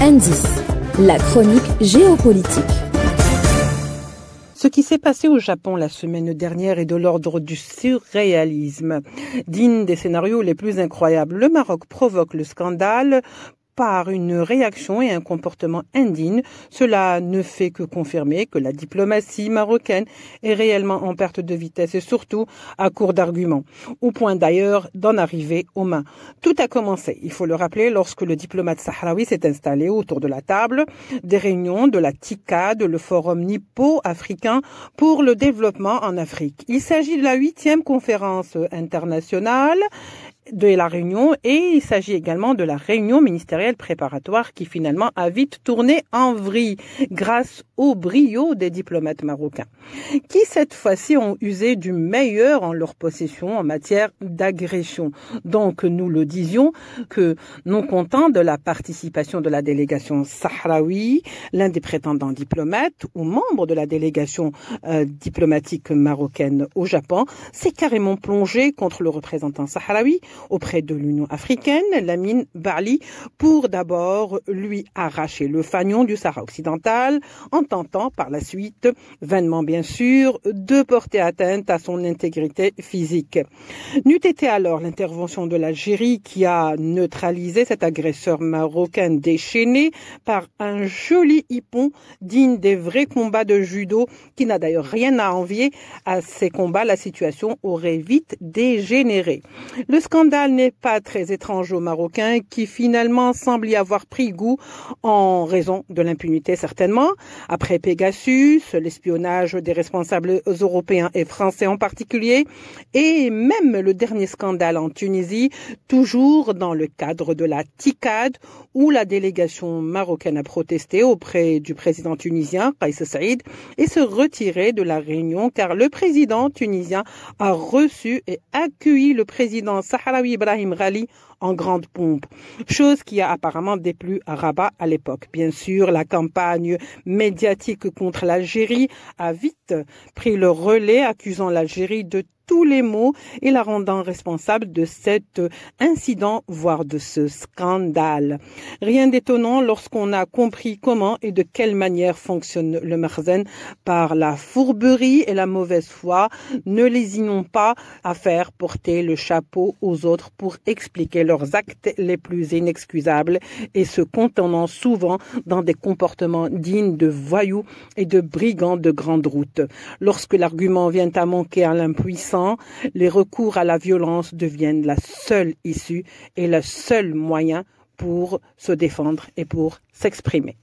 Indice, la chronique géopolitique. Ce qui s'est passé au Japon la semaine dernière est de l'ordre du surréalisme. Digne des scénarios les plus incroyables, le Maroc provoque le scandale par une réaction et un comportement indigne. Cela ne fait que confirmer que la diplomatie marocaine est réellement en perte de vitesse et surtout à court d'arguments, au point d'ailleurs d'en arriver aux mains. Tout a commencé, il faut le rappeler, lorsque le diplomate sahraoui s'est installé autour de la table des réunions de la TICAD, le Forum nippo-africain pour le développement en Afrique. Il s'agit de la 8e conférence internationale de la réunion et il s'agit également de la réunion ministérielle préparatoire qui finalement a vite tourné en vrille grâce au brio des diplomates marocains qui cette fois-ci ont usé du meilleur en leur possession en matière d'agression. Donc nous le disions que non content de la participation de la délégation sahraoui, l'un des prétendants diplomates ou membre de la délégation diplomatique marocaine au Japon s'est carrément plongé contre le représentant sahraoui auprès de l'Union africaine, Lamine Barli, pour d'abord lui arracher le fanion du Sahara occidental, en tentant par la suite, vainement bien sûr, de porter atteinte à son intégrité physique. N'eût été alors l'intervention de l'Algérie qui a neutralisé cet agresseur marocain déchaîné par un joli hippon digne des vrais combats de judo, qui n'a d'ailleurs rien à envier à ces combats, la situation aurait vite dégénéré. Le scandale n'est pas très étrange aux Marocains qui finalement semblent y avoir pris goût en raison de l'impunité certainement. Après Pegasus, l'espionnage des responsables européens et français en particulier, et même le dernier scandale en Tunisie, toujours dans le cadre de la TICAD, où la délégation marocaine a protesté auprès du président tunisien, Kais Saïed, et se retiré de la réunion car le président tunisien a reçu et accueilli le président sahraoui Ibrahim Ghali en grande pompe, chose qui a apparemment déplu à Rabat à l'époque. Bien sûr, la campagne médiatique contre l'Algérie a vite pris le relais, accusant l'Algérie de tous les maux et la rendant responsable de cet incident, voire de ce scandale. Rien d'étonnant lorsqu'on a compris comment et de quelle manière fonctionne le Makhzen. Par la fourberie et la mauvaise foi, ne lésinons pas à faire porter le chapeau aux autres pour expliquer leurs actes les plus inexcusables et se contenant souvent dans des comportements dignes de voyous et de brigands de grande route. Lorsque l'argument vient à manquer à l'impuissant, les recours à la violence deviennent la seule issue et le seul moyen pour se défendre et pour s'exprimer.